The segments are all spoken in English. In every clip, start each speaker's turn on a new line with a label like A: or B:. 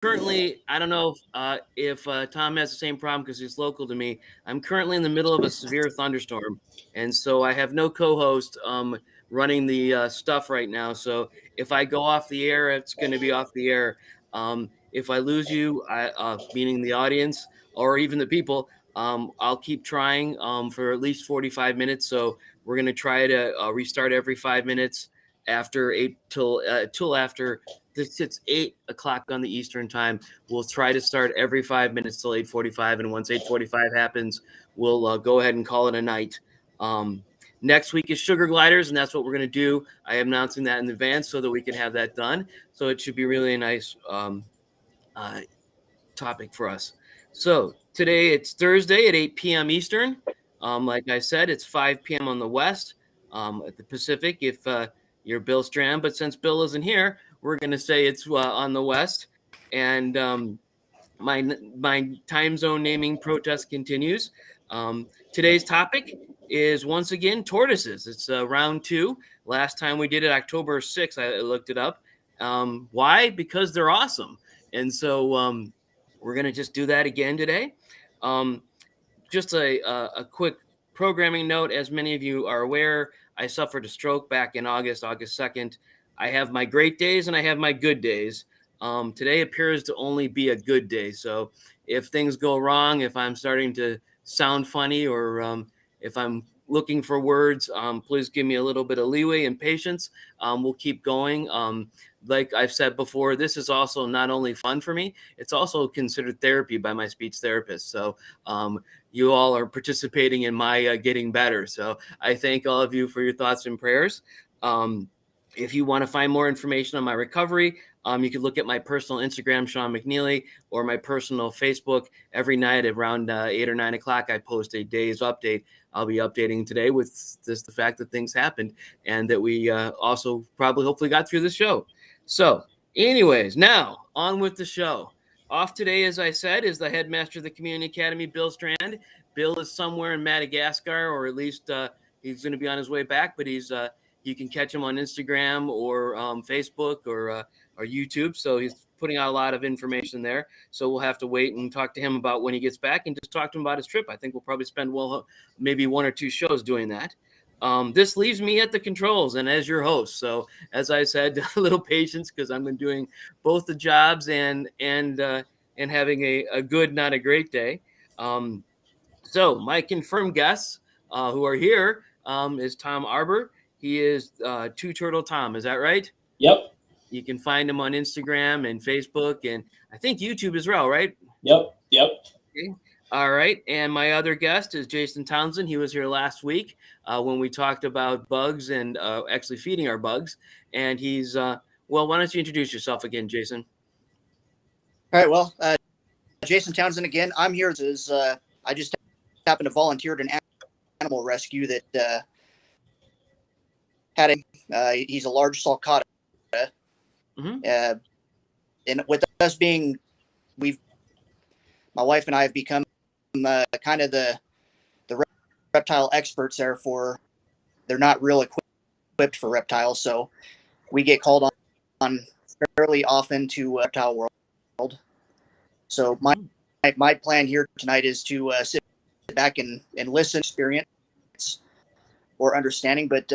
A: currently, I don't know if Tom has the same problem because he's local to me. I'm currently in the middle of a severe thunderstorm, and so I have no co-host running the stuff right now. So if I go off the air, it's going to be off the air. If I lose you, meaning the audience or even the people, I'll keep trying for at least 45 minutes. So we're going to try to restart every 5 minutes after 8 till after it's 8 o'clock on the Eastern time. We'll try to start every 5 minutes till 8:45, and once 8:45 happens, we'll go ahead and call it a night. Um, Next week is sugar gliders, and that's what we're going to do. I am announcing that in advance so that we can have that done. So it should be really a nice uh, topic for us. So today it's Thursday at 8 p.m. Eastern. Like I said, it's 5 p.m. on the West, at the Pacific. If you're Bill Strand, but since Bill isn't here, we're going to say it's on the West. And my time zone naming protest continues. Today's topic is once again tortoises. It's round two. Last time we did it, October 6th, I looked it up. Why? Because they're awesome. And so we're going to just do that again today. Just a quick programming note. As many of you are aware, I suffered a stroke back in August 2nd. I have my great days and I have my good days. Today appears to only be a good day. So if things go wrong, if I'm starting to sound funny or if I'm looking for words, please give me a little bit of leeway and patience. We'll keep going. Like I've said before, this is also not only fun for me, it's also considered therapy by my speech therapist. So you all are participating in my getting better. So I thank all of you for your thoughts and prayers. If you want to find more information on my recovery, you can look at my personal Instagram, Sean McNeely, or my personal Facebook. Every night at around 8 or 9 o'clock, I post a day's update. I'll be updating today with just the fact that things happened and that we also probably hopefully got through the show. So anyways, now on with the show. Off today, as I said, is the headmaster of the Community Academy, Bill Strand. Bill is somewhere in Madagascar, or at least he's going to be on his way back, but you can catch him on Instagram or Facebook or YouTube. So he's putting out a lot of information there. So we'll have to wait and talk to him about when he gets back and just talk to him about his trip. I think we'll probably spend maybe one or two shows doing that. This leaves me at the controls and as your host. So as I said, a little patience because I'm doing both the jobs and having a good, not a great day. So my confirmed guests who are here is Tom Arbor. He is Two Turtle Tom. Is that right?
B: Yep.
A: You can find him on Instagram and Facebook and I think YouTube as well, right?
B: Yep.
A: Okay. All right. And my other guest is Jason Townsend. He was here last week when we talked about bugs and actually feeding our bugs. And he's, well, why don't you introduce yourself again, Jason?
C: All right. Well, Jason Townsend again. I'm here. I just happened to volunteer at an animal rescue that had he's a large sulcata.
A: Mm-hmm.
C: And with us being, my wife and I have become kind of the reptile experts. Therefore, they're not real equipped for reptiles, so we get called on fairly often to reptile world. So my plan here tonight is to sit back and listen, experience or understanding, but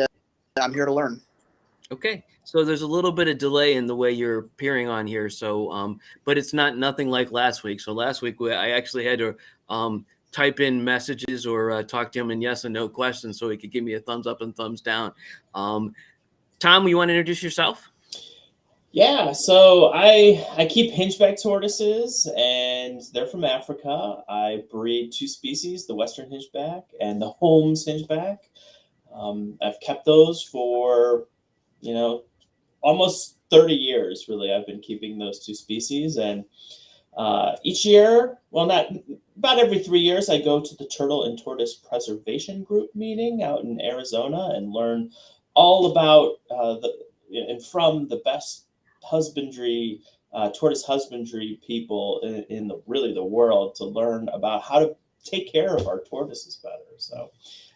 C: I'm here to learn.
A: Okay, so there's a little bit of delay in the way you're appearing on here. So, but it's nothing like last week. So last week I actually had to type in messages or talk to him in yes and no questions so he could give me a thumbs up and thumbs down. Tom, you want to introduce yourself?
B: Yeah, so I keep hingeback tortoises, and they're from Africa. I breed two species, the Western hingeback and the Holmes hingeback. I've kept those for almost 30 years, really. I've been keeping those two species. And each year, well, not about every 3 years, I go to the Turtle and Tortoise Preservation Group meeting out in Arizona and learn all about and from the best husbandry, tortoise husbandry people in the world to learn about how to take care of our tortoises better. So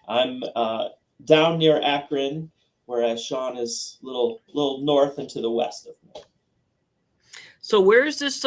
B: I'm down near Akron, whereas Sean is a little north and to the west of me.
A: So where is this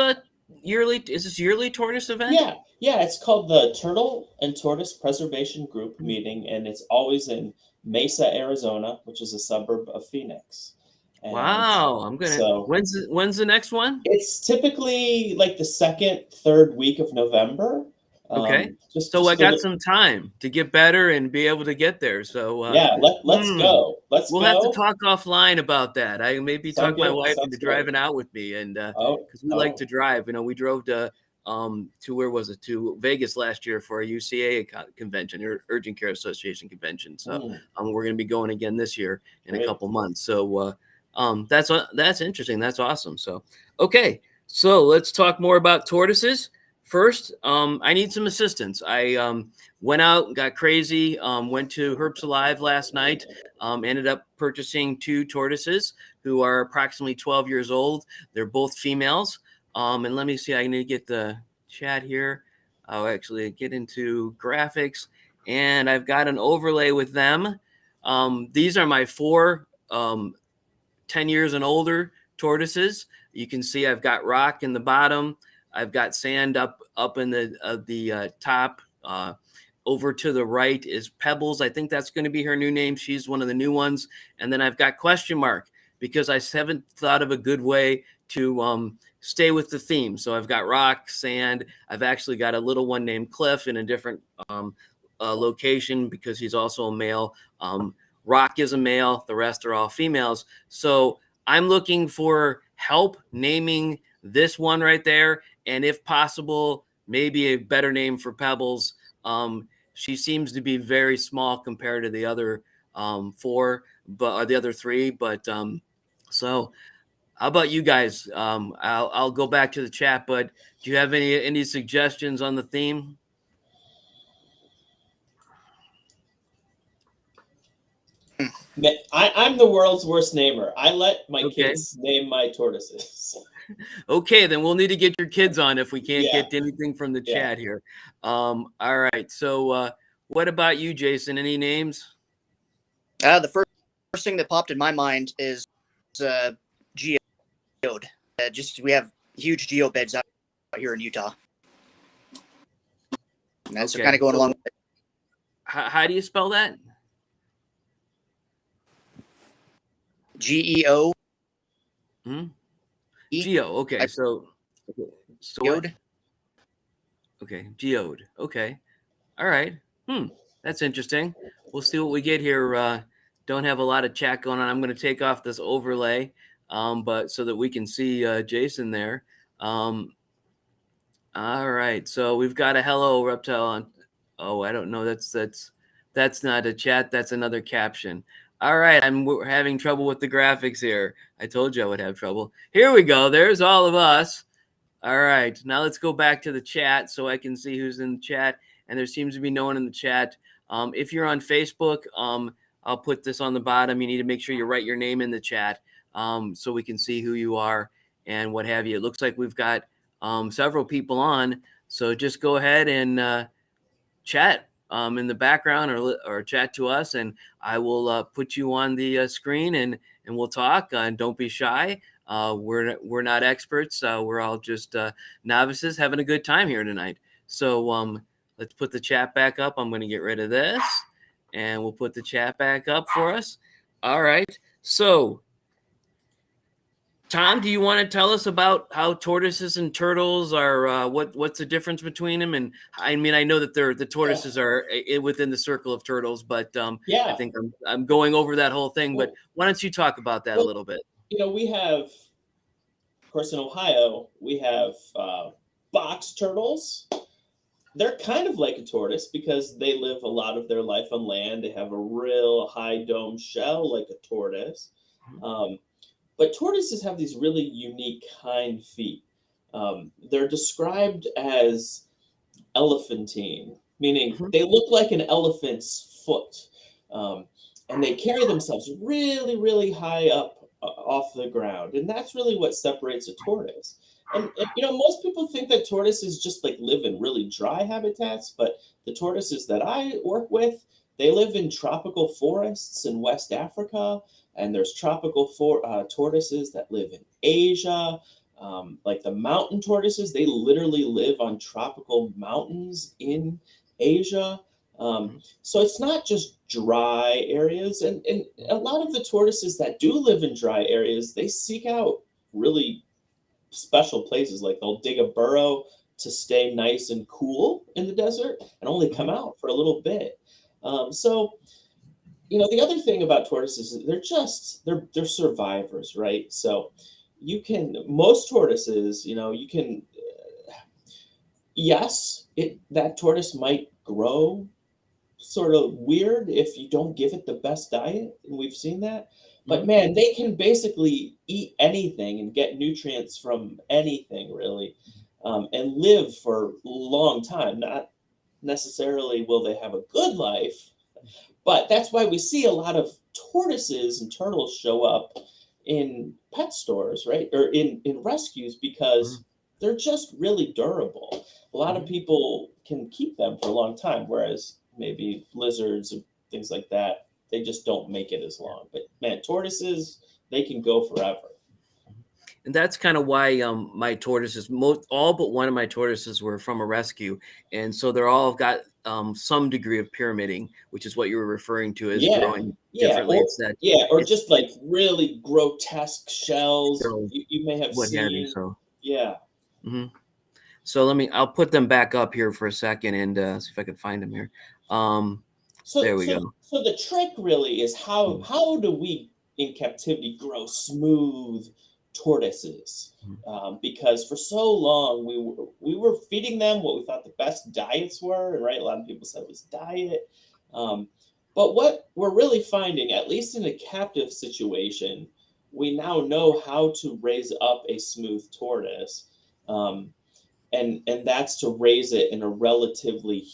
A: yearly? Is this yearly tortoise event?
B: Yeah, it's called the Turtle and Tortoise Preservation Group meeting, and it's always in Mesa, Arizona, which is a suburb of Phoenix. And
A: Wow, I'm gonna.
B: so
A: When's the next one?
B: it's typically like the second, third week of November.
A: Okay, so I
B: Just a
A: got
B: little,
A: some time to get better and be able to get there. So,
B: yeah. Let's
A: hmm,
B: go. Let's
A: we'll have to
B: go.
A: talk offline about that. I maybe
B: Sound
A: talk my
B: good.
A: wife
B: Sounds
A: into
B: good.
A: driving out with me, and
B: Oh,
A: because we like
B: oh.
A: to drive. You know, we drove to where was it? To Vegas last year for a UCA convention, or Urgent Care Association convention. So
B: Mm,
A: we're going to be going again this year in a
B: great.
A: couple months. So that's interesting. That's awesome. So okay, so let's talk more about tortoises. First, I need some assistance. I went out, got crazy, went to Herbs Alive last night, ended up purchasing 2 tortoises who are approximately 12 years old. They're both females. And let me see, I need to get the chat here. I'll actually get into graphics, and I've got an overlay with them. These are my 4 10 years and older tortoises. You can see I've got rock in the bottom. I've got sand up in the top. Over to the right is Pebbles. I think that's going to be her new name. She's one of the new ones. And then I've got question mark because I haven't thought of a good way to stay with the theme. So I've got rock, sand. I've actually got a little one named Cliff in a different location because he's also a male. Rock is a male. The rest are all females. So I'm looking for help naming this one right there. And if possible, maybe a better name for Pebbles. She seems to be very small compared to the other 4, but the other 3. But so how about you guys? I'll go back to the chat, but do you have any suggestions on the theme?
B: I'm the world's worst namer. I let my
A: Okay.
B: kids name my tortoises.
A: Okay, then we'll need to get your kids on if we can't
B: Yeah,
A: get anything from the
B: yeah.
A: chat here. All right. So, what about you, Jason? Any names?
C: The first thing that popped in my mind is geode. Just we have huge geobeds out here in Utah. And that's
A: Okay.
C: kind of going
A: So
C: along with it.
A: how do you spell that?
C: GEO.
A: Hmm? Geo. Okay. So what?
C: Geode.
A: Okay. Geode. Okay. All right. That's interesting. We'll see what we get here. Don't have a lot of chat going on. I'm going to take off this overlay, but so that we can see Jason there. All right. So we've got a hello reptile on. Oh, I don't know. That's not a chat. That's another caption. All right. We're having trouble with the graphics here. I told you I would have trouble. Here we go. There's all of us. All right. Now let's go back to the chat so I can see who's in the chat. And there seems to be no one in the chat. If you're on Facebook, I'll put this on the bottom. You need to make sure you write your name in the chat so we can see who you are and what have you. It looks like we've got several people on. So just go ahead and chat in the background or chat to us, and I will put you on the screen and we'll talk. Don't be shy. We're not experts. We're all just novices having a good time here tonight. So let's put the chat back up. I'm going to get rid of this, and we'll put the chat back up for us. All right. So, Tom, do you want to tell us about how tortoises and turtles are? What's the difference between them? And I mean, I know that the tortoises are within the circle of turtles, but I
B: Yeah.
A: think I'm going over that whole thing. But
B: Well,
A: why don't you talk about that a little bit?
B: we have, of course, in Ohio, we have box turtles. They're kind of like a tortoise because they live a lot of their life on land. They have a real high dome shell like a tortoise. But tortoises have these really unique hind feet. They're described as elephantine, meaning
A: Mhm.
B: they look like an elephant's foot. And they carry themselves really, really high up off the ground. And that's really what separates a tortoise. And most people think that tortoises just like live in really dry habitats, but the tortoises that I work with, they live in tropical forests in West Africa, and there's tropical tortoises that live in Asia. Like the mountain tortoises, they literally live on tropical mountains in Asia.
A: Mhm.
B: So it's not just dry areas. And a lot of the tortoises that do live in dry areas, they seek out really special places. Like they'll dig a burrow to stay nice and cool in the desert and only come
A: Mhm.
B: out for a little bit. So the other thing about tortoises is they're survivors, right? So most tortoises, you can yes, it that tortoise might grow sort of weird if you don't give it the best diet, and we've seen that. But
A: Mhm.
B: man, they can basically eat anything and get nutrients from anything, really, and live for a long time. Not necessarily will they have a good life, but that's why we see a lot of tortoises and turtles show up in pet stores, right? Or in rescues because
A: Mhm.
B: they're just really durable. A lot of
A: Mhm.
B: people can keep them for a long time, whereas maybe lizards and things like that, they just don't make it as long. But man, tortoises, they can go forever.
A: And that's kind of why my tortoises, all but one of my tortoises were from a rescue, and so they're all got some degree of pyramiding, which is what you were referring to as
B: Yeah.
A: growing
B: Yeah.
A: differently. It's that
B: Or
A: it's
B: just like really grotesque shells
A: so
B: you may have
A: what have you.
B: seen.
A: So,
B: Yeah.
A: mhm. So I'll put them back up here for a second and see if I can find them here. Um,
B: So
A: there we
B: so
A: go.
B: so the trick really is how
A: Mhm.
B: how do we in captivity grow smooth tortoises?
A: Mhm.
B: Because for so long we were feeding them what we thought the best diets were, and right, a lot of people said it was diet. Um, but what we're really finding, at least in a captive situation, we now know how to raise up a smooth tortoise. Um, and that's to raise it in a relatively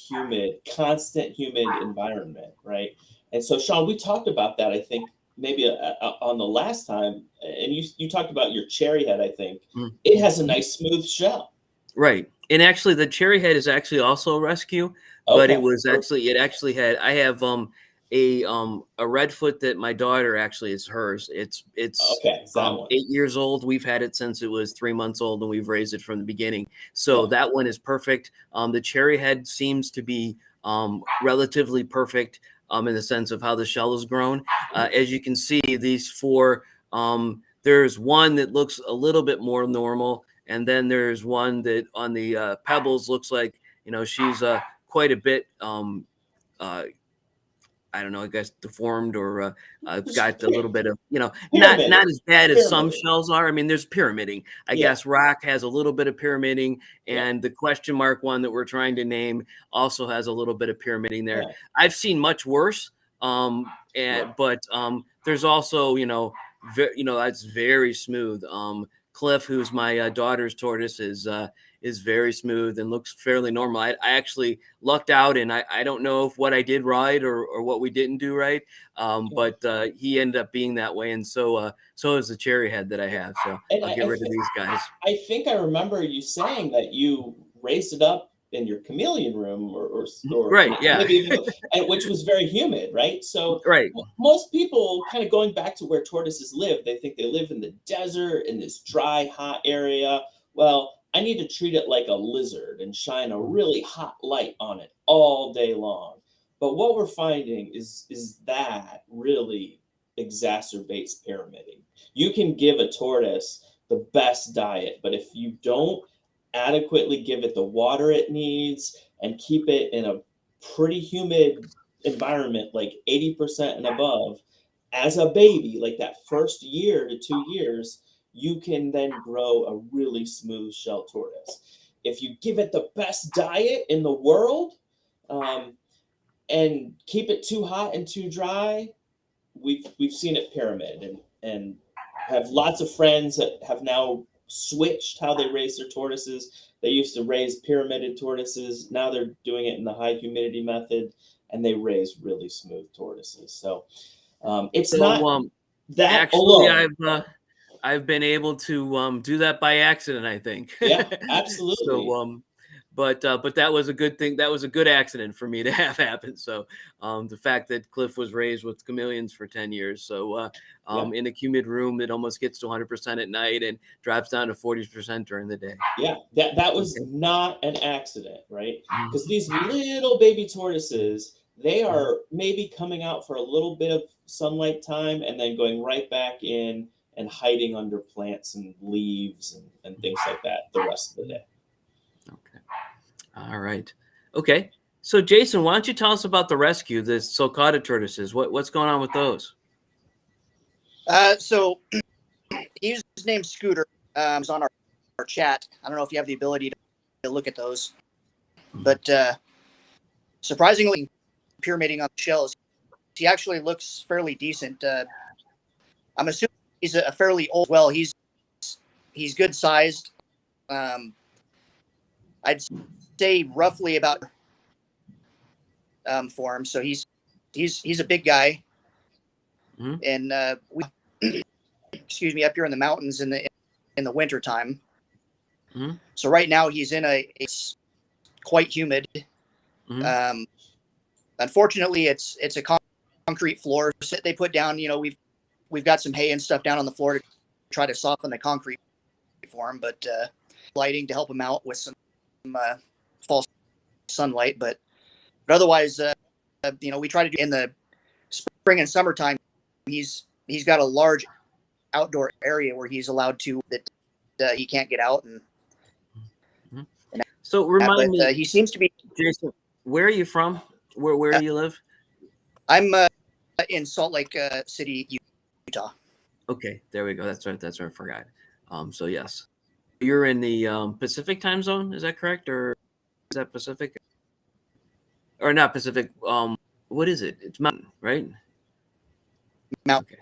B: constant humid environment, right? And so, Sean, we talked about that. I think maybe on the last time, and you talked about your cherry head. I think
A: Mhm.
B: it has a nice smooth shell.
A: Right. And actually the cherry head is actually also a rescue, but
B: Okay,
A: it actually had I have a redfoot that my daughter actually is hers. It's
B: okay, it's that one.
A: 8 years old. We've had it since it was 3 months old and we've raised it from the beginning. So
B: Yeah,
A: that one is perfect. The cherry head seems to be relatively perfect in the sense of how the shell is grown. As you can see, these four there's one that looks a little bit more normal, and then there's one that on the pebbles looks like she's quite a bit uh, I don't know, I guess deformed or
B: just
A: got a little bit of not
B: pyramid,
A: as bad as some
B: pyramid.
A: shells are. I mean, there's pyramiding. I
B: Yeah,
A: guess rock has a little bit of pyramiding,
B: yeah,
A: and the question mark one that we're trying to name also has a little bit of pyramiding there.
B: yeah,
A: I've seen much worse,
B: yeah,
A: but there's also that's very smooth. Cliff, who's my daughter's tortoise, is very smooth and looks fairly normal. I actually lucked out, and I don't know if what I did right or what we didn't do right,
B: yeah.
A: but he ended up being that way, and so is the cherry head that I have. So
B: And
A: I'll get rid of these guys.
B: I think I remember you saying that you raised it up in your chameleon room,
A: Mhm.
B: or
A: Right? Yeah.
B: maybe even, and which was very humid, right? So
A: Right.
B: most people, kind of going back to where tortoises live, they think they live in the desert in this dry, hot area. Well, I need to treat it like a lizard and shine a really hot light on it all day long. But what we're finding is that really exacerbates pyramiding. You can give a tortoise the best diet, but if you don't adequately give it the water it needs and keep it in a pretty humid environment, like 80% and above, as a baby, like that first year to 2 years, you can then grow a really smooth shell tortoise. If you give it the best diet in the world, um, and keep it too hot and too dry, we've seen it pyramid, and have lots of friends that have now switched how they raise their tortoises. They used to raise pyramided tortoises. Now they're doing it in the high humidity method, and they raise really smooth tortoises. So it's
A: So
B: not that
A: actually,
B: alone.
A: I've been able to do that by accident, I think.
B: Yeah,
A: So
B: absolutely.
A: but that was a good thing. That was a good accident for me to have happen. So the fact that Cliff was raised with chameleons for 10 years. So
B: Yeah.
A: in a humid room, it almost gets to 100% at night and drops down to 40% during the day.
B: Yeah, that was
A: Okay.
B: not an accident, right?
A: Mhm.
B: Because these little baby tortoises, they are maybe coming out for a little bit of sunlight time and then going right back in and hiding under plants and leaves and things like that the rest of the day.
A: Okay. All right. Okay. So Jason, why don't you tell us about the rescue, the sulcata tortoises? What's going on with those?
C: So he's named Scooter. He's on our chat. I don't know if you have the ability to look at those, but surprisingly, pyramiding on the shells, he actually looks fairly decent. I'm assuming he's a fairly old. Well, he's good sized. I'd say roughly about for him. So he's a big guy, and we excuse me, up here in the mountains in the winter time. So right now he's in it's quite humid. Unfortunately, it's a concrete floor that they put down. You know, we've got some hay and stuff down on the floor to try to soften the concrete for him, but lighting to help him out with some false sunlight. But otherwise, you know, we try to do in the spring and summertime. He's got a large outdoor area where he's allowed to that he can't get out and
A: so remind me,
C: he seems to be.
A: Jason, where are you from? Where do you live?
C: I'm in Salt Lake City, Utah.
A: Okay, there we go. That's right. That's what I forgot. So yes, you're in the Pacific time zone. Is that correct, or is that Pacific? Or not Pacific? What is it? It's Mountain, right?
C: Mountain.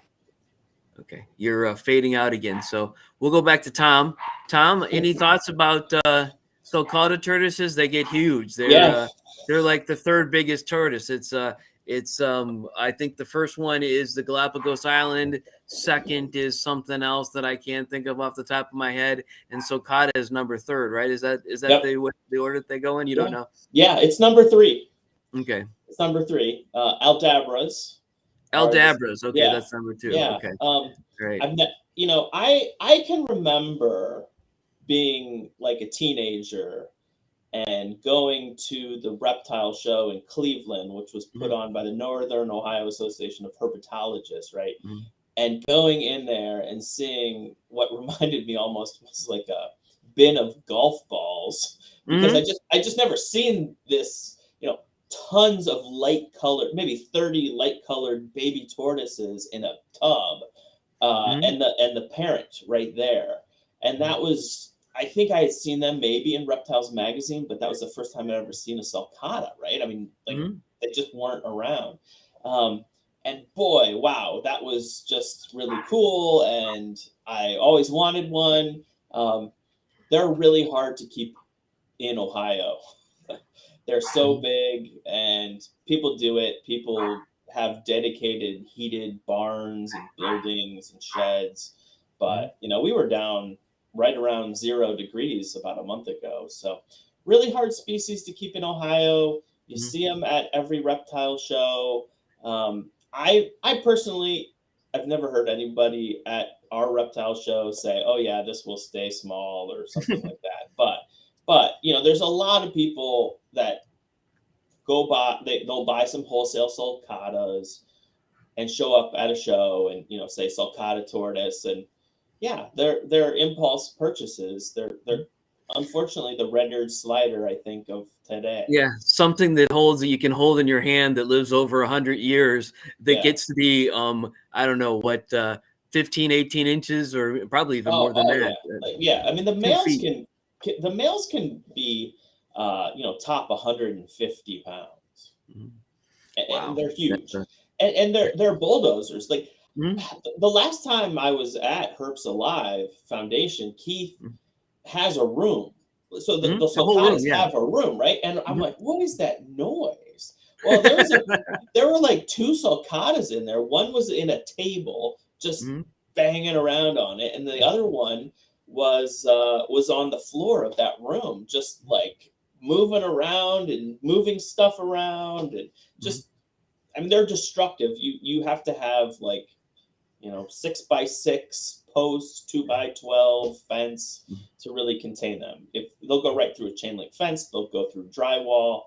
A: Okay. You're fading out again. So we'll go back to Tom. Tom, any thoughts about sulcata tortoises? They get huge. They're like the third biggest tortoise. It's I think the first one is the Galapagos Island. Second is something else that I can't think of off the top of my head. And sulcata is number third, right? Is that
B: Yep.
A: the order that they go in? You don't know?
B: Yeah, it's number 3.
A: Okay.
B: It's number 3. Aldabras.
A: Aldabras. Okay,
B: Yeah.
A: that's number 2.
B: Yeah.
A: Okay. Great.
B: I can remember being like a teenager and going to the reptile show in Cleveland, which was put on by the Northern Ohio Association of Herpetologists, right? And going in there and seeing what reminded me almost was like a bin of golf balls, because I just never seen this, you know, tons of light colored, maybe 30 light colored baby tortoises in a tub, and the parent right there. And that was, I think I had seen them maybe in Reptiles magazine, but that was the first time I'd ever seen a sulcata, right? I mean, like they just weren't around. And boy, wow, that was just really cool. And I always wanted one. They're really hard to keep in Ohio. They're so big, and people do it. People have dedicated heated barns and buildings and sheds. But, you know, we were down right around 0 degrees about a month ago. So really hard species to keep in Ohio. You see them at every reptile show. I personally, I've never heard anybody at our reptile show say, "Oh yeah, this will stay small" or something like that. But you know, there's a lot of people that go buy, they'll buy some wholesale sulcatas and show up at a show and, you know, say sulcata tortoise, and yeah, they're impulse purchases. They're unfortunately the red-eared slider, I think, of today.
A: Yeah, something that you can hold in your hand that lives over 100 years that gets to be I don't know what 15, 18 inches or probably even more than that.
B: Yeah. I mean, the
A: 2
B: males
A: feet.
B: can be you know, top 150 pounds.
A: Wow.
B: And they're huge. And they're bulldozers. Like the last time I was at Herps Alive Foundation, Keith has a room. So the sulcatas have a room, right? And I'm like, what is that noise? Well, there were like 2 sulcatas in there. One was in a table, just banging around on it, and the other one was on the floor of that room, just like moving around and moving stuff around, and just, I mean, they're destructive. You have to have, like, 6x6 posts, 2x12 fence to really contain them. If they'll go right through a chain link fence, they'll go through drywall.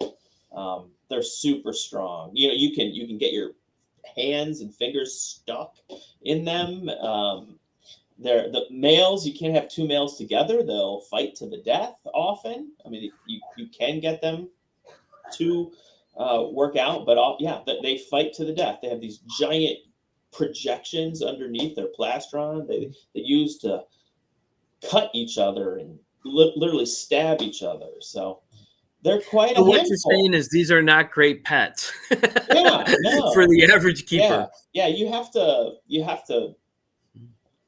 B: They're super strong. You can get your hands and fingers stuck in them. They're the males. You can't have two males together. They'll fight to the death often. I mean, you can get them to work out, but they fight to the death. They have these giant projections underneath their plastron they use to cut each other and literally stab each other. So they're quite
A: So
B: a
A: what
B: handful.
A: you're saying is these are not great pets.
B: Yeah, no.
A: For the average keeper.
B: Yeah, you have to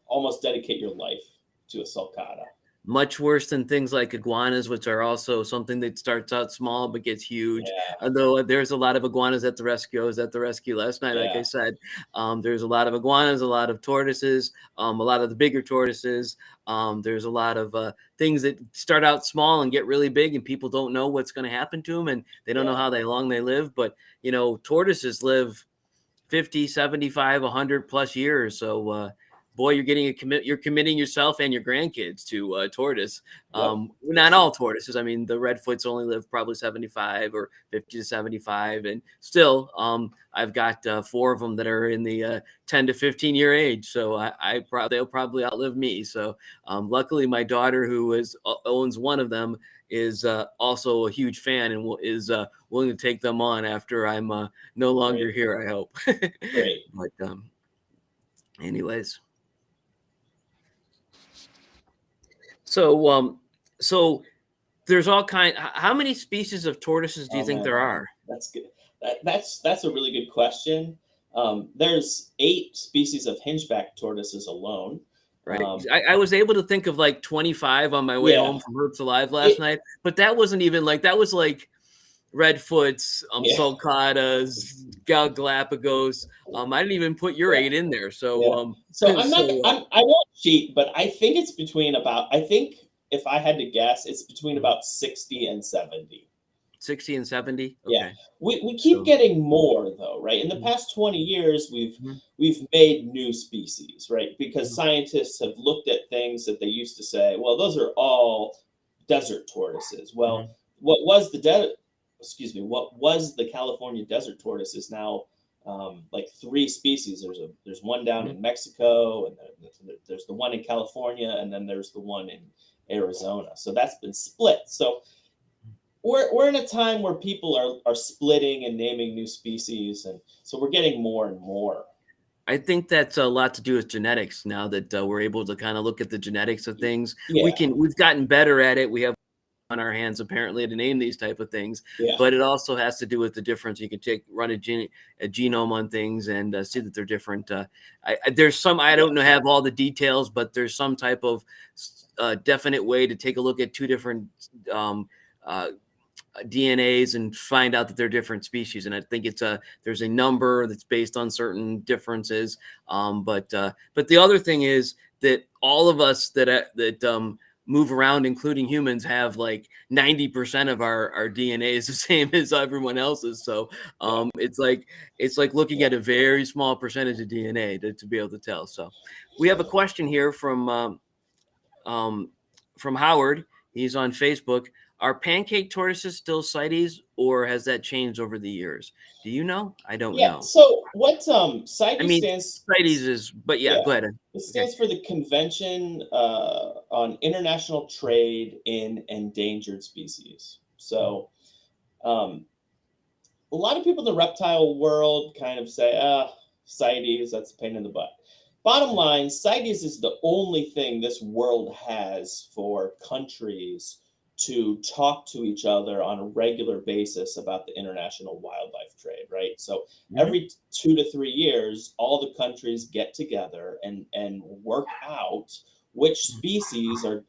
B: almost dedicate your life to a sulcata.
A: Much worse than things like iguanas, which are also something that starts out small but gets huge.
B: Yeah.
A: Although there's a lot of iguanas at the rescue. I was at the rescue last night, like I said. There's a lot of iguanas, a lot of tortoises, a lot of the bigger tortoises. There's a lot of things that start out small and get really big, and people don't know what's going to happen to them, and they don't know how long they live. But, tortoises live 50, 75, 100 plus years. So, boy, you're committing yourself and your grandkids to tortoise. Not all tortoises. I mean, the redfoots only live probably 75 or 50 to 75. And still, I've got 4 of them that are in the 10 to 15 year age. So they'll probably outlive me. So luckily, my daughter, who owns one of them, is also a huge fan and is willing to take them on after I'm no longer here, I hope.
B: Great.
A: But anyways. So there's all kind. How many species of tortoises do you think there are?
B: That's good. That's a really good question. There's 8 species of hingeback tortoises alone.
A: Right. I was able to think of like 25 on my way home from Herbs Alive last night, but that wasn't even like, that was like redfoots, sulcatas, Galapagos. I didn't even put your 8 in there. So,
B: I won't cheat, but I think it's between I think if I had to guess, it's between about 60 and 70.
A: 60 and 70. Okay.
B: Yeah, we keep getting more though, right? In the past 20 years, we've made new species, right? Because scientists have looked at things that they used to say, well, those are all desert tortoises. Well, what was the California desert tortoise is now like 3 species. There's one down in Mexico, and there's the one in California, and then there's the one in Arizona. So that's been split. So we're in a time where people are splitting and naming new species, and so we're getting more and more.
A: I think that's a lot to do with genetics now that we're able to kind of look at the genetics of things.
B: Yeah.
A: We've gotten better at it. We have on our hands apparently to name these type of things, but it also has to do with the difference. You can run a genome on things and see that they're different. There's some, I don't know, have all the details, but there's some type of definite way to take a look at 2 different DNAs and find out that they're different species. And I think there's a number that's based on certain differences. But the other thing is that all of us that move around, including humans, have like 90% of our DNA is the same as everyone else's. So it's like looking at a very small percentage of DNA to be able to tell. So we have a question here from Howard. He's on Facebook. Are pancake tortoises still CITES, or has that changed over the years? Do you know? I don't know.
B: So what CITES stands?
A: CITES is, but go ahead.
B: It stands for the Convention on International Trade in Endangered Species. So a lot of people in the reptile world kind of say, CITES, that's a pain in the butt. Bottom line, CITES is the only thing this world has for countries to talk to each other on a regular basis about the international wildlife trade, right? So every 2 to 3 years, all the countries get together and work out which species are,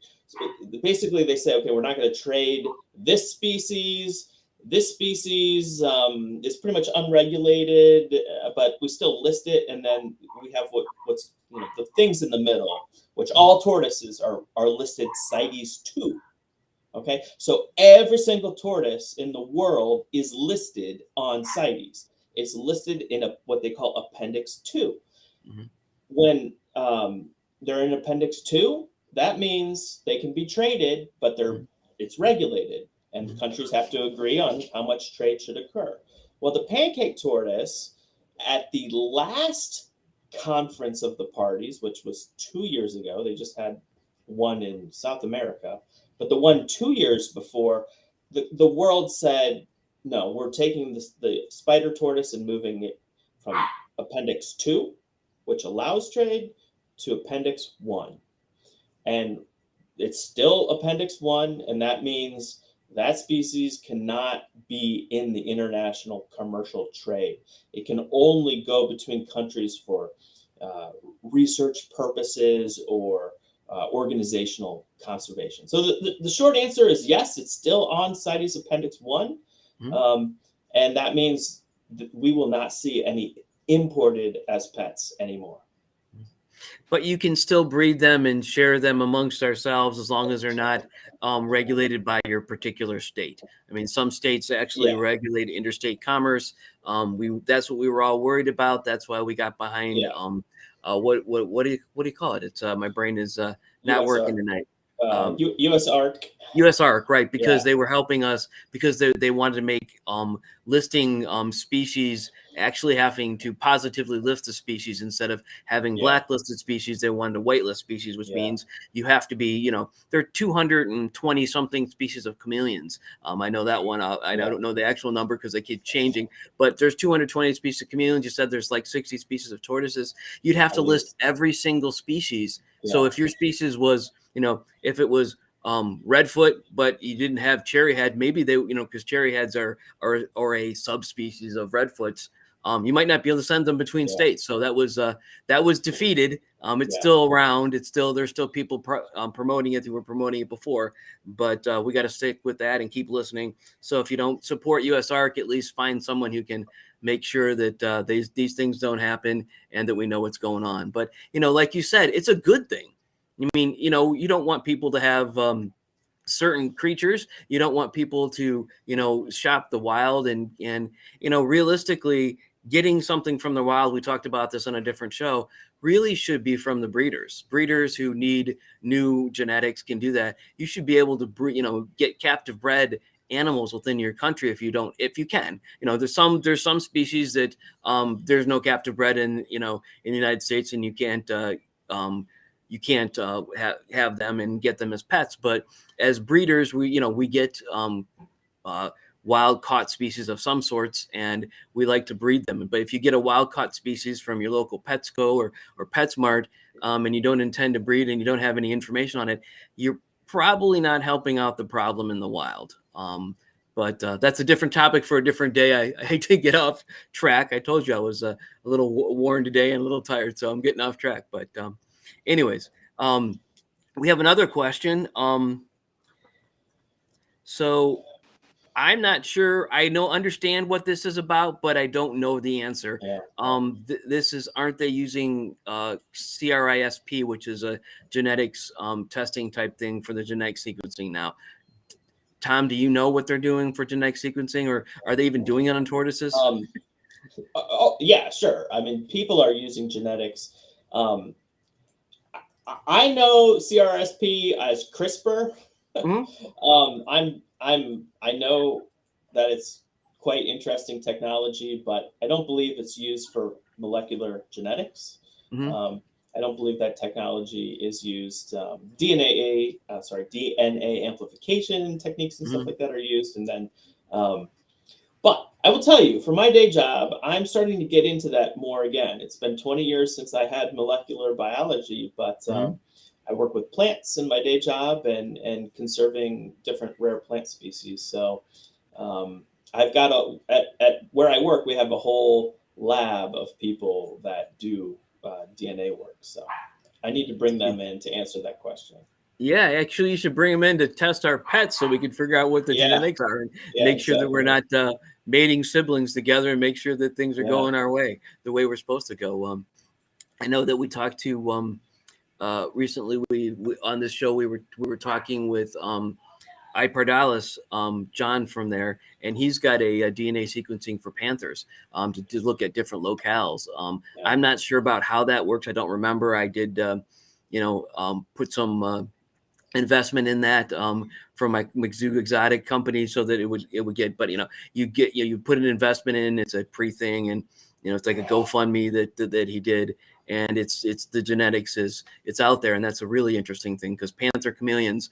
B: basically they say, okay, we're not going to trade this species. This species is pretty much unregulated, but we still list it. And then we have what's the things in the middle, which all tortoises are listed CITES 2. Okay, so every single tortoise in the world is listed on CITES. It's listed in what they call Appendix 2.
A: Mhm.
B: When they're in Appendix 2, that means they can be traded, but it's regulated, and the countries have to agree on how much trade should occur. Well, the pancake tortoise, at the last conference of the parties, which was 2 years ago, they just had one in South America, but the one 2 years before, the world said, no, we're taking the spider tortoise and moving it from Appendix 2, which allows trade, to Appendix 1. And it's still Appendix 1, and that means that species cannot be in the international commercial trade. It can only go between countries for research purposes or organizational conservation. So the short answer is yes, it's still on CITES Appendix 1,
A: Mhm.
B: and that means that we will not see any imported as pets anymore.
A: But you can still breed them and share them amongst ourselves as long as they're not regulated by your particular state. I mean, some states actually
B: Yeah,
A: regulate interstate commerce. That's what we were all worried about. That's why we got behind.
B: yeah.
A: What do you call it? It's my brain is not working
B: USR,
A: tonight. Um,
B: USARC.
A: USARC, right? Because
B: Yeah,
A: they were helping us because they wanted to make listing species actually having to positively list the species instead of having
B: yeah,
A: blacklisted species. They wanted to whitelist species, which
B: yeah,
A: means you have to be, there are 220 something species of chameleons. I know that one. I
B: yeah.
A: don't know the actual number because they keep changing, but there's 220 species of chameleons. You said there's like 60 species of tortoises. You'd have
B: At
A: to list
B: least.
A: every single species. So
B: Yeah,
A: if your species was, if it was redfoot, but you didn't have cherry head, maybe they, because cherry heads are a subspecies of redfoots. You might not be able to send them between
B: yeah,
A: states. So that was defeated. It's
B: yeah,
A: still around. There's still people promoting it who were promoting it before, but we got to stick with that and keep listening. So if you don't support USARC, at least find someone who can make sure that these things don't happen and that we know what's going on. But like you said, it's a good thing. I mean, you don't want people to have certain creatures. You don't want people to, shop the wild and realistically, getting something from the wild. We talked about this on a different show. Really should be from the breeders. Breeders who need new genetics can do that. You should be able to breed, get captive bred animals within your country if you can. There's some species that there's no captive bred in the United States, and um, you can't have them and get them as pets. But as breeders, we get uh, wild caught species of some sorts, and we like to breed them. But if you get a wild caught species from your local Petsco or PetSmart, and you don't intend to breed and you don't have any information on it, you're probably not helping out the problem in the wild. But that's a different topic for a different day. I hate to get off track. I told you I was a little worn today and a little tired, so I'm getting off track. But anyways, we have another question. So I'm not sure. I understand what this is about, but I don't know the answer.
B: yeah.
A: This is, aren't they using CRISP, which is a genetics testing type thing for the genetic sequencing now? Tom, do you know what they're doing for genetic sequencing, or are they even doing it on tortoises?
B: Um, oh, yeah, sure. I mean, people are using genetics. Um, I know CRSP as CRISPR.
A: Mhm.
B: I know that it's quite interesting technology, but I don't believe it's used for molecular genetics.
A: Mhm.
B: Um, I don't believe that technology is used. DNA amplification techniques and stuff
A: Mhm.
B: like that are used, and then um, but I will tell you, for my day job, I'm starting to get into that more again. It's been 20 years since I had molecular biology, but
A: Mhm.
B: I work with plants in my day job and conserving different rare plant species. So um, I've got at where I work, we have a whole lab of people that do DNA work. So I need to bring them in to answer that question.
A: Yeah, actually, you should bring them in to test our pets so we can figure out what the
B: Yeah,
A: genetics are and
B: yeah,
A: make sure that we're
B: exactly.
A: not mating siblings together and make sure that things are
B: Yeah,
A: going our way, the way we're supposed to go. I know that we talked to recently. We on this show we were talking with iPardalis, John from there, and he's got a DNA sequencing for panthers to look at different locales.
B: Yeah.
A: I'm not sure about how that works. I don't remember. I did, put some investment in that from my Mizzou Exotic company so that it would get, but you put an investment in, it's a pre-thing, and it's like a GoFundMe that he did, and it's the genetics it's out there, and that's a really interesting thing because panther chameleons,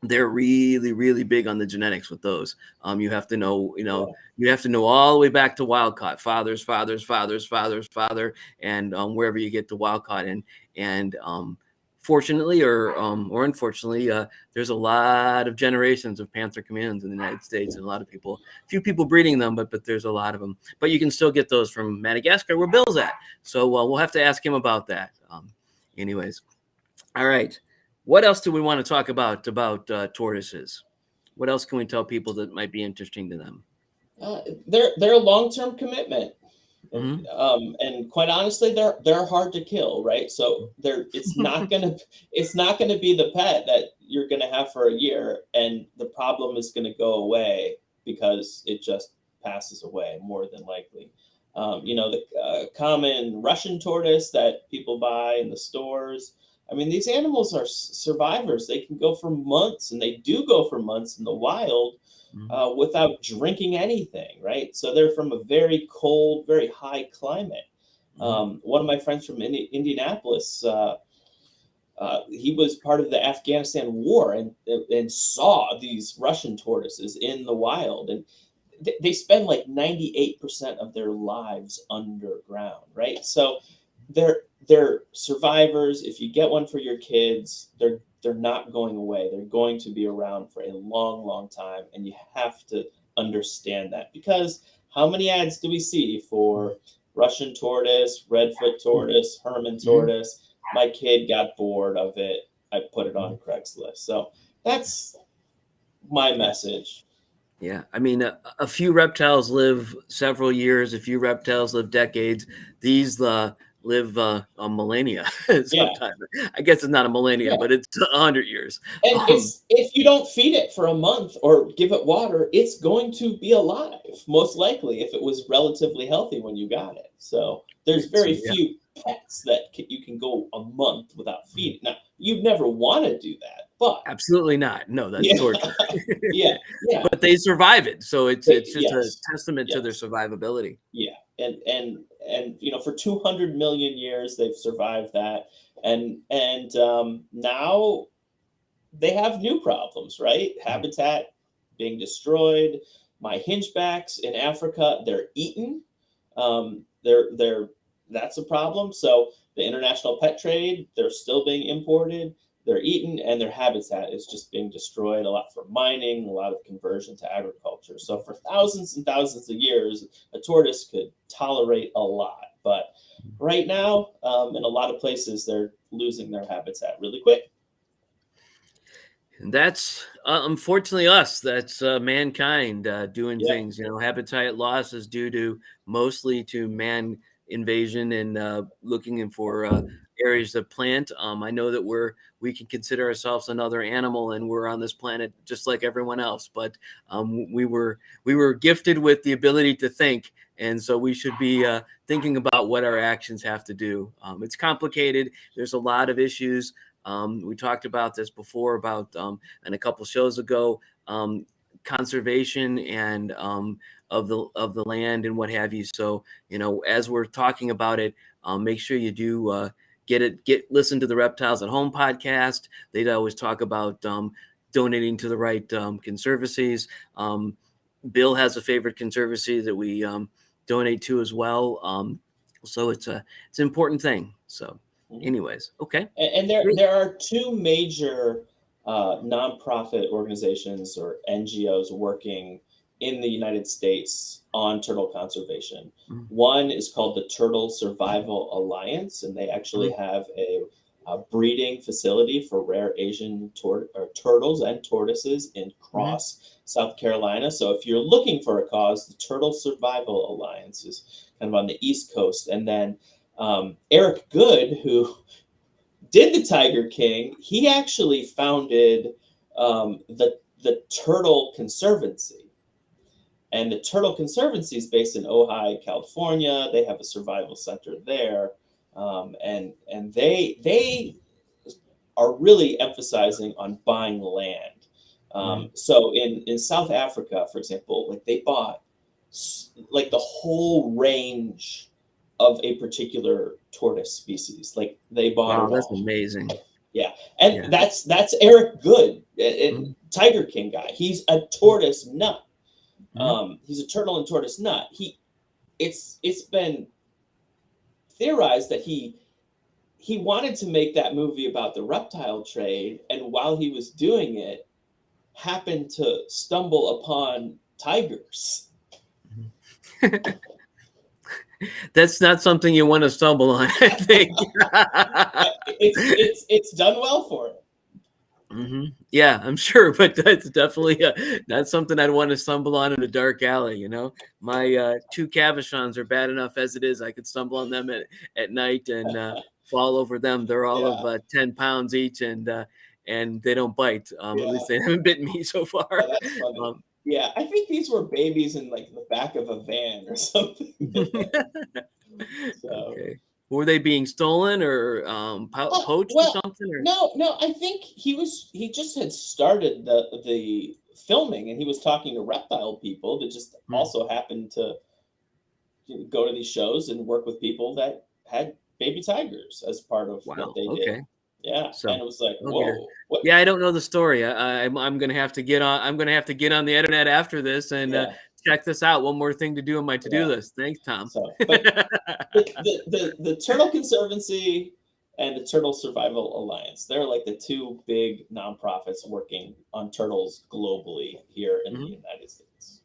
A: they're really, really big on the genetics with those. You have to know, you have to know all the way back to wild caught, father, and wherever you get to wild caught, and fortunately or unfortunately, there's a lot of generations of panther chameleons in the United States, and few people breeding them, but there's a lot of them. But you can still get those from Madagascar, where Bill's at. So we'll have to ask him about that. Anyways, all right. What else do we want to talk about tortoises? What else can we tell people that might be interesting to them?
B: They're a long-term commitment.
A: Mhm.
B: And quite honestly, they're hard to kill, right? So it's not gonna be the pet that you're gonna have for a year, and the problem is gonna go away because it just passes away more than likely. The common Russian tortoise that people buy in the stores. I mean, these animals are survivors. They can go for months, and they do go for months in the wild without drinking anything, right? So they're from a very cold, very high climate. One of my friends from Indianapolis, he was part of the Afghanistan war and saw these Russian tortoises in the wild, and they spend like 98% of their lives underground, right? So they're survivors. If you get one for your kids, they're not going away. They're going to be around for a long, long time, and you have to understand that, because how many ads do we see for Russian tortoise, redfoot tortoise, Herman tortoise? My kid got bored of it. I put it on Craigslist. So that's my message.
A: Yeah, I mean, a few reptiles live several years. A few reptiles live decades. These live a millennia.
B: Yeah.
A: Sometimes I guess it's not a millennia,
B: Yeah.
A: but it's 100 years.
B: And it's if you don't feed it for a month or give it water, it's going to be alive, most likely, if it was relatively healthy when you got it. So there's very
A: So, yeah.
B: few pets that you can go a month without feeding. Now, you'd never want to do that, but
A: Absolutely not. No, that's
B: yeah,
A: torture.
B: yeah, yeah.
A: But they survive it, so it's just a
B: Yes,
A: testament to their
B: yes,
A: survivability.
B: yeah, and for 200 million years they've survived that, and now they have new problems, right? Habitat being destroyed. My hingebacks in Africa, they're eaten. They're that's a problem. So the international pet trade, they're still being imported. They're eaten, and their habitat is just being destroyed. A lot for mining, a lot of conversion to agriculture. So for thousands and thousands of years, a tortoise could tolerate a lot. But right now, in a lot of places, they're losing their habitat really quick.
A: And that's unfortunately us. That's mankind doing
B: Yeah.
A: things. Habitat loss is due mostly to man invasion and looking for areas to plant. I know that we can consider ourselves another animal, and we're on this planet just like everyone else. But we were gifted with the ability to think, and so we should be thinking about what our actions have to do. It's complicated. There's a lot of issues. We talked about this before and a couple shows ago, conservation and of the land and what have you. So as we're talking about it, make sure you do listen to the Reptiles at Home podcast. They always talk about donating to the right conservancies. Bill has a favorite conservancy that we donate to as well. So it's an important thing. So. Anyways, okay.
B: And there are two major nonprofit organizations or NGOs working in the United States on turtle conservation. One is called the Turtle Survival Alliance, and they actually have a breeding facility for rare Asian turtles and tortoises in Cross, South Carolina. So if you're looking for a cause, the Turtle Survival Alliance is kind of on the East Coast. And then Eric Good, who did the Tiger King, he actually founded the the Turtle Conservancy. And the Turtle Conservancy is based in Ojai, California. They have a survival center there, and they are really emphasizing on buying land. So in South Africa, for example, like they bought like the whole range of a particular tortoise species. Like they bought
A: Wow,
B: it
A: that's
B: all.
A: amazing.
B: Yeah, and
A: Yeah.
B: that's Eric Good,
A: Mhm.
B: Tiger King guy. He's a tortoise nut.
A: Mhm.
B: He's a turtle and tortoise nut. It's been theorized that he wanted to make that movie about the reptile trade, and while he was doing it, happened to stumble upon tigers.
A: That's not something you want to stumble on, I think.
B: It's done well for him.
A: Yeah, I'm sure, but that's definitely not something I'd want to stumble on in a dark alley. You know, my two Cavachons are bad enough as it is. I could stumble on them at night and fall over them. They're all
B: Yeah,
A: of 10 pounds each, and they don't bite. At
B: yeah.
A: leay haven't bitten me so far.
B: Oh, that's funny.
A: Um,
B: Yeah, I think these were babies in like the back of a van or something. So,
A: okay, were they being stolen or poached or
B: well,
A: something? Or
B: no, I think he just had started the filming, and he was talking to reptile people that just
A: Hmm.
B: also happened to go to these shows and work with people that had baby tigers as part of what
A: Wow,
B: they did.
A: okay,
B: Yeah,
A: so
B: and it was like,
A: okay.
B: whoa, what?
A: Yeah, I don't know the story. I'm gonna have to get on. I'm gonna have to get on the internet after this and
B: Yeah,
A: check this out. One more thing to do on my to-do
B: yeah.
A: list. Thanks, Tom.
B: So, but the Turtle Conservancy and the Turtle Survival Alliance, they're like the two big nonprofits working on turtles globally here in the
A: Mhm.
B: United States.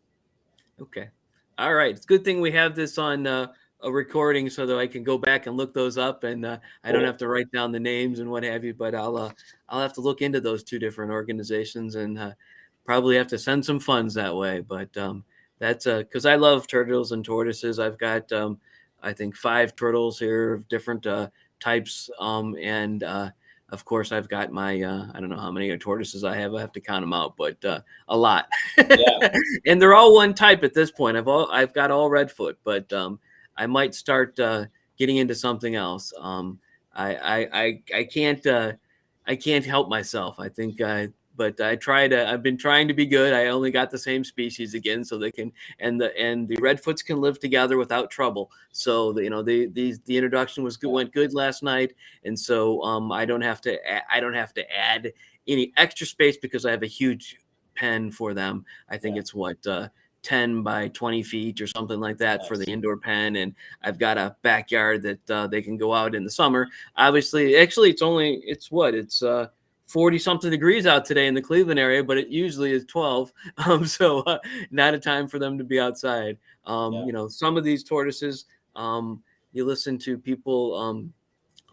A: Okay. All right. It's a good thing we have this on a recording so that I can go back and look those up, and I don't
B: Cool.
A: have to write down the names and what have you. But I'll have to look into those two different organizations and probably have to send some funds that way. But that's because I love turtles and tortoises. I've got I think 5 turtles here of different types, and of course I've got my I don't know how many tortoises I have. I have to count them out, but a lot.
B: Yeah,
A: And they're all one type at this point. I've got all redfoot, but I might start getting into something else. I can't help myself. I think but I've been trying to be good. I only got the same species again, so they can and the redfoots can live together without trouble. So the introduction was good,
B: yeah,
A: went good last night, and so I don't have to add any extra space because I have a huge pen for them. I think
B: yeah.
A: it's what 10 by 20 feet or something like that for the
B: Nice.
A: indoor pen. And I've got a backyard that they can go out in the summer. Obviously, actually, it's 40 something degrees out today in the Cleveland area, but it usually is 12. So not a time for them to be outside.
B: Yeah,
A: Some of these tortoises, you listen to people,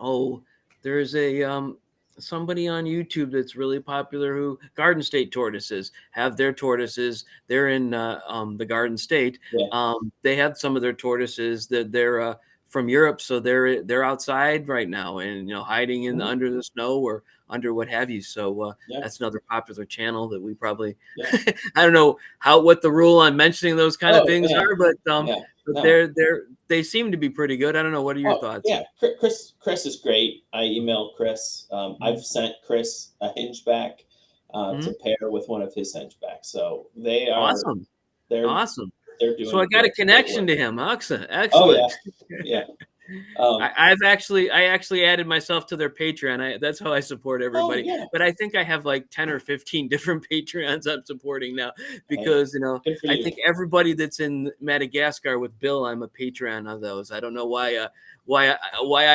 A: oh, there's a somebody on YouTube that's really popular who Garden State tortoises have their tortoises. They're in the Garden State.
B: yeah.
A: They have some of their tortoises that they're from Europe, so they're outside right now and hiding in
B: Mhm.
A: under the snow or under what have you. So
B: Yeah,
A: that's another popular channel that we probably
B: yeah.
A: I don't know what the rule on mentioning those kind of
B: Oh,
A: things
B: yeah,
A: are,
B: yeah.
A: but
B: No.
A: they seem to be pretty good. I don't know. What are your
B: Oh,
A: thoughts?
B: yeah. Chris is great. I emailed Chris. I've sent Chris a hingeback to
A: Mhm.
B: pair with one of his hingebacks. So
A: Awesome.
B: they're
A: Awesome.
B: they're
A: So I
B: doing
A: got a
B: great
A: connection
B: work.
A: to him. Excellent.
B: Oh yeah,
A: Excellent.
B: yeah. Um,
A: I actually added myself to their Patreon. That's how I support
B: oh
A: everybody.
B: yeah.
A: But I think I have like 10 or 15 different Patreons I'm supporting now
B: Hey,
A: because
B: good for
A: I
B: you.
A: think everybody that's in Madagascar with Bill, I'm a Patreon of those. I don't know why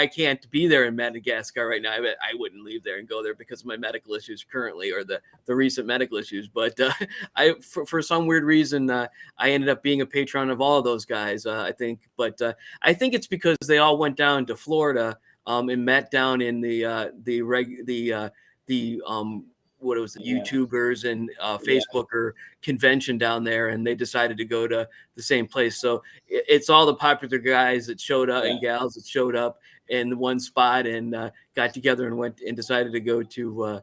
A: I can't be there in Madagascar right now. I wouldn't leave there and go there because of my medical issues currently or the recent medical issues. But I for some weird reason I ended up being a patron of all of those guys. I think, but I think it's because they all went down to Florida and met down in the what it was, the
B: Yeah,
A: YouTubers and
B: yeah,
A: Facebooker convention down there, and they decided to go to the same place. So it's all the popular guys that showed up
B: yeah,
A: and gals that showed up in one spot and got together and went and decided to go to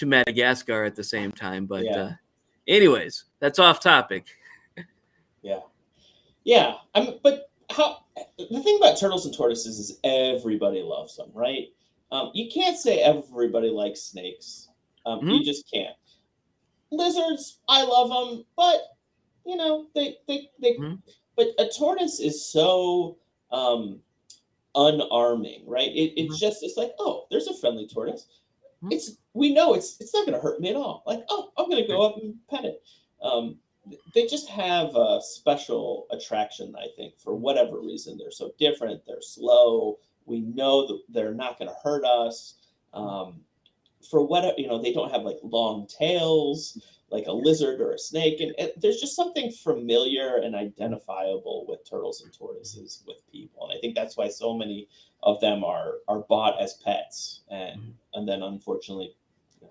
A: Madagascar at the same time. But
B: yeah.
A: Anyways, that's off topic.
B: Yeah. Yeah. But how the thing about turtles and tortoises is everybody loves them, right? You can't say everybody likes snakes.
A: Mhm.
B: You just can't. Lizards, I love them, but you know, they
A: Mhm.
B: but a tortoise is so um unarming, right?
A: Mhm.
B: It's like, oh, there's a friendly tortoise.
A: Mhm.
B: We know it's not going to hurt me at all. Like, oh, I'm going to
A: Right.
B: go up and pet it. Um, they just have a special attraction, I think, for whatever reason. They're so different. They're slow. We know that they're not going to hurt us. Um, for what they don't have like long tails like a lizard or a snake, and there's just something familiar and identifiable with turtles and tortoises with people, and I think that's why so many of them are bought as pets, and then unfortunately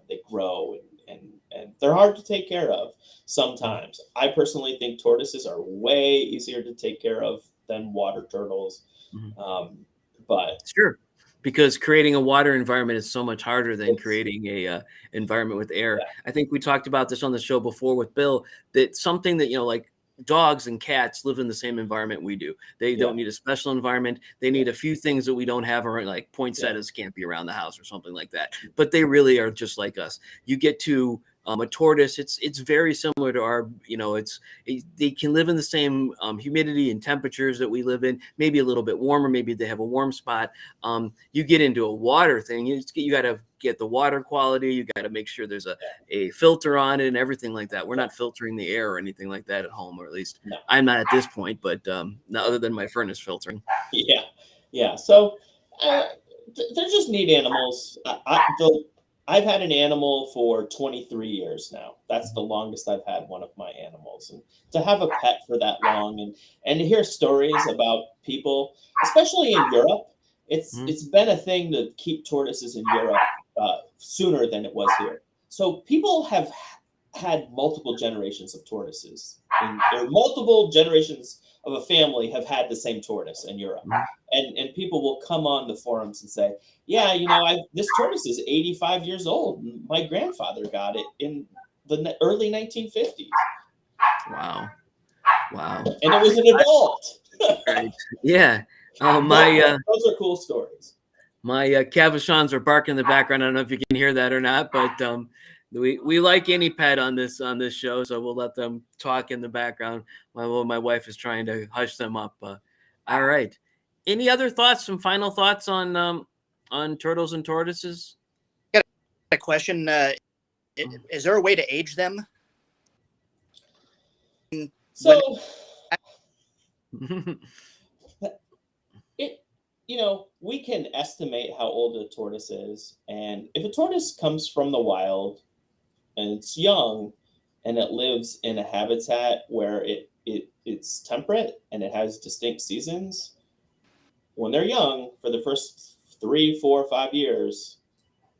B: they grow and they're hard to take care of sometimes. I personally think tortoises are way easier to take care of than water turtles,
A: Mhm.
B: um, but
A: Sure, because creating a water environment is so much harder than
B: it's
A: creating a environment with air.
B: yeah,
A: I think we talked about this on the show before with Bill. That something that like dogs and cats live in the same environment we do. They
B: yeah,
A: don't need a special environment. They
B: yeah,
A: need a few things that we don't have, or like
B: yeah,
A: poinsettias can't be around the house or something like that. But they really are just like us. You get to a tortoise. It's very similar to our. They can live in the same humidity and temperatures that we live in. Maybe a little bit warmer. Maybe they have a warm spot. You get into a water thing, you got to get the water quality. You got to make sure there's a filter on it and everything like that. We're
B: yeah.
A: not filtering the air or anything like that at home, or at least
B: No.
A: I'm not at this point, but not other than my furnace filtering.
B: Yeah, yeah. So uh, they're just neat animals. I've had an animal for 23 years now. That's the longest I've had one of my animals, and to have a pet for that long, and to hear stories about people, especially in Europe,
A: Mhm.
B: it's been a thing to keep tortoises in Europe sooner than it was here. So people have had multiple generations of tortoises, or multiple generations of a family have had the same tortoise in Europe.
A: Mhm.
B: And people will come on the forums and say, yeah, this tortoise is 85 years old. My grandfather got it in the early 1950s,
A: Wow. Wow.
B: and it was an adult.
A: Right. Yeah.
B: But
A: My
B: those are cool stories.
A: Cavachons are barking in the background. I don't know if you can hear that or not, but we like any pet on this show, so we'll let them talk in the background while my wife is trying to hush them up. All right. Any other thoughts? Some final thoughts on turtles and tortoises?
C: Got a question. Is there a way to age them? When
B: So it, we can estimate how old a tortoise is, and if a tortoise comes from the wild and it's young and it lives in a habitat where it's temperate and it has distinct seasons, when they're young for the first 3 4 5 years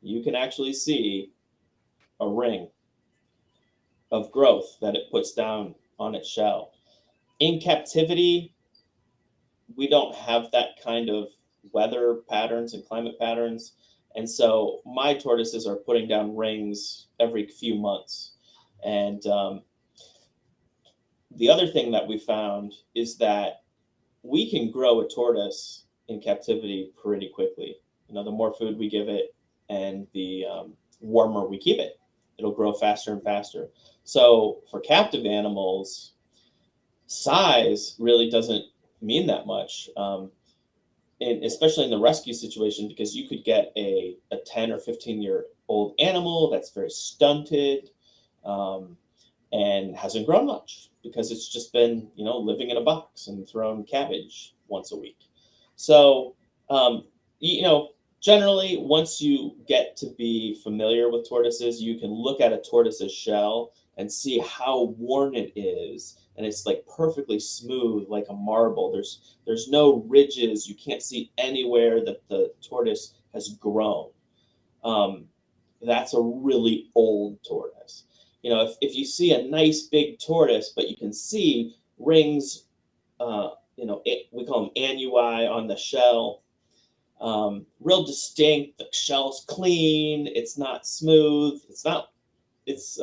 B: you can actually see a ring of growth that it puts down on its shell. In captivity, we don't have that kind of weather patterns and climate patterns, and so my tortoises are putting down rings every few months. And the other thing that we found is that we can grow a tortoise in captivity pretty quickly. The more food we give it and the warmer we keep it, it'll grow faster and faster. So for captive animals, size really doesn't mean that much, and especially in the rescue situation, because you could get a 10 or 15-year-old animal that's very stunted, um, and hasn't grown much because it's just been living in a box and thrown cabbage once a week. So um, you know generally, once you get to be familiar with tortoises, you can look at a tortoise's shell and see how worn it is, and it's like perfectly smooth like a marble. There's no ridges. You can't see anywhere that the tortoise has grown. um, that's a really old tortoise. If you see a nice big tortoise, but you can see rings, we call them annui on the shell, real distinct. The shell's clean. It's not smooth. It's not it's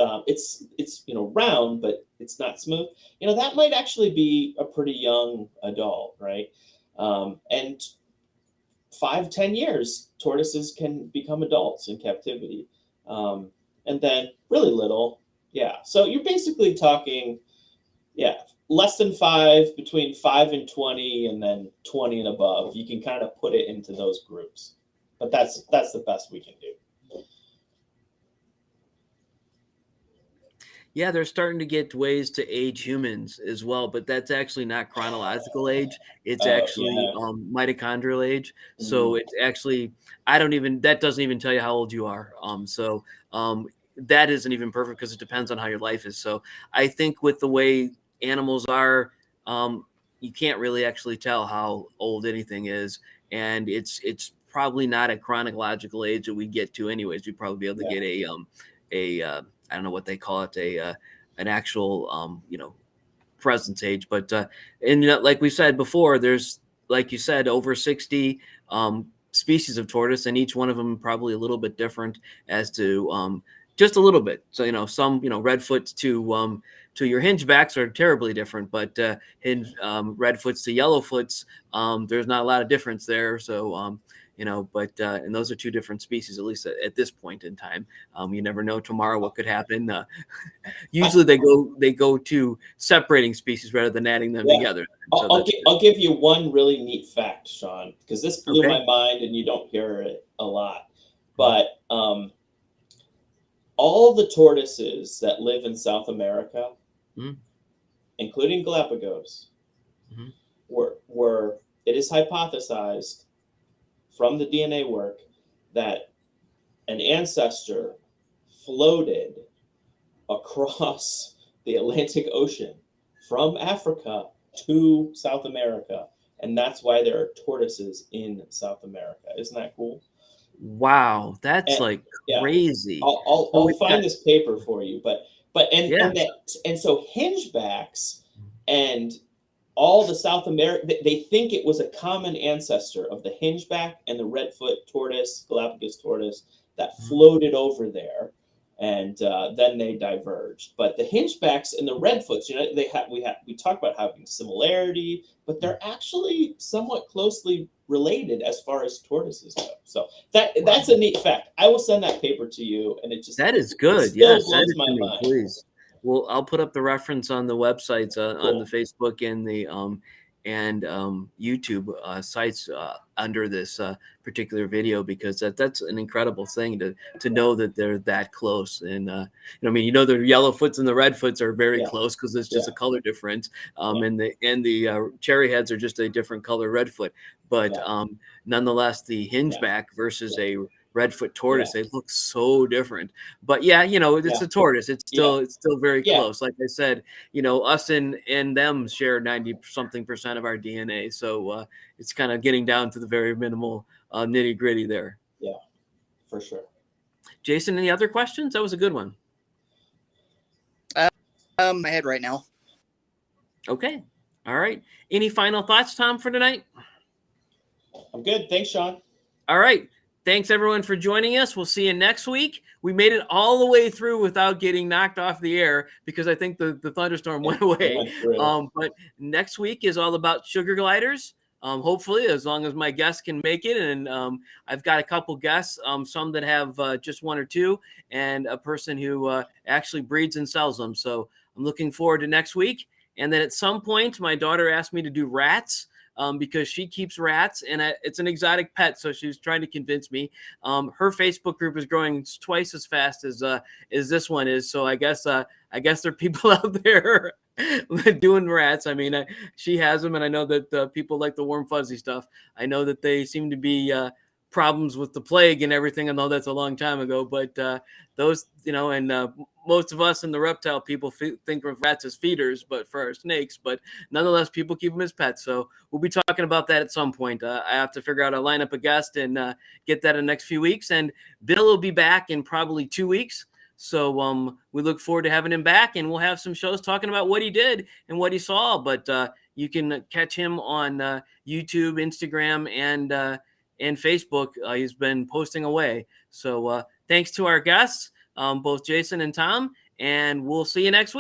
B: round, but it's not smooth. That might actually be a pretty young adult, right? And 5-10 years, tortoises can become adults in captivity, and then really little, yeah. So you're basically talking, yeah, less than 5, between 5 and 20, and then 20 and above. You can kind of put it into those groups, but that's the best we can do.
A: Yeah, they're starting to get ways to age humans as well, but that's actually not chronological age. It's actually
B: Yeah.
A: mitochondrial age. So
B: Mhm.
A: it's actually that doesn't even tell you how old you are. That isn't even perfect because it depends on how your life is. So I think with the way animals are, you can't really actually tell how old anything is, and it's probably not a chronological age that we get to anyways. We'd probably be able to
B: Yeah.
A: get a I don't know what they call it, an actual presence age, but and like we said before, there's, like you said, over 60 species of tortoise, and each one of them probably a little bit different as to just a little bit. So some redfoots to your hingebacks are terribly different, but redfoots to yellowfoots, there's not a lot of difference there. So but and those are two different species, at least at this point in time. You never know tomorrow what could happen.
B: I,
A: Usually they go to separating species rather than adding them
B: yeah.
A: together. So
B: I'll,
A: that's
B: gi- I'll give you one really neat fact, Sean, because this blew
A: okay.
B: my mind and you don't hear it a lot. But all the tortoises that live in South America,
A: Mhm,
B: including Galapagos,
A: mhm,
B: were it is hypothesized from the DNA work that an ancestor floated across the Atlantic Ocean from Africa to South America. And that's why there are tortoises in South America. Isn't that cool?
A: wow, that's
B: And
A: like
B: yeah,
A: crazy.
B: I'll
A: So
B: find this paper for you. But
A: yeah.
B: and so hingebacks and all the South America, they think it was a common ancestor of the hingeback and the redfoot tortoise, Galapagos tortoise, that
A: Mhm.
B: floated over there, and then they diverged. But the hingebacks and the redfoots, we talk about having similarity, but they're actually somewhat closely related as far as tortoises go. So that's a neat fact. I will send that paper to you, and
A: That is
B: it
A: good.
B: still
A: Yes, send
B: blows
A: it
B: my
A: to me,
B: mind.
A: please. Well, I'll put up the reference on the websites, on the
B: Cool.
A: Facebook and the YouTube sites under this particular video, because that's an incredible thing to know that they're that close. And I mean, the yellowfoots and the redfoots are very
B: Yeah,
A: close because it's
B: yeah,
A: just a color difference.
B: yeah,
A: And the cherry heads are just a different color redfoot, but
B: yeah,
A: nonetheless, the
B: yeah,
A: hingeback versus
B: yeah,
A: a redfoot
B: yeah,
A: tortoise, they look so different. But yeah, it's
B: yeah,
A: a tortoise. It's
B: yeah,
A: still it's still very
B: yeah.
A: close. Like I said, us and them share 90 something percent of our DNA. So it's kind of getting down to the very minimal nitty gritty there.
B: Yeah, for sure.
A: Jason, any other questions? That was a good one.
C: My head right now.
A: Okay. All right. Any final thoughts, Tom, for tonight?
B: I'm good. Thanks, Sean.
A: All right. Thanks everyone for joining us. We'll see you next week. We made it all the way through without getting knocked off the air because I think the thunderstorm went
B: It
A: away.
B: went through.
A: But next week is all about sugar gliders. Hopefully, as long as my guests can make it. And I've got a couple guests, some that have just one or two, and a person who actually breeds and sells them. So I'm looking forward to next week. And then at some point, my daughter asked me to do rats. Because she keeps rats and it's an exotic pet. So she's trying to convince me. Her Facebook group is growing twice as fast as this one is. So I guess there are people out there doing rats. I mean, she has them, and I know that people like the warm fuzzy stuff. I know that they seem to be problems with the plague and everything. I know that's a long time ago, but those, and most of us and the reptile people think of rats as feeders, but for our snakes. But nonetheless, people keep them as pets. So we'll be talking about that at some point. I have to figure out a lineup of guests and get that in the next few weeks. And Bill will be back in probably 2 weeks. So we look forward to having him back, and we'll have some shows talking about what he did and what he saw. But you can catch him on YouTube, Instagram, and Facebook. He's been posting away. So thanks to our guests. both Jason and Tom, and we'll see you next week.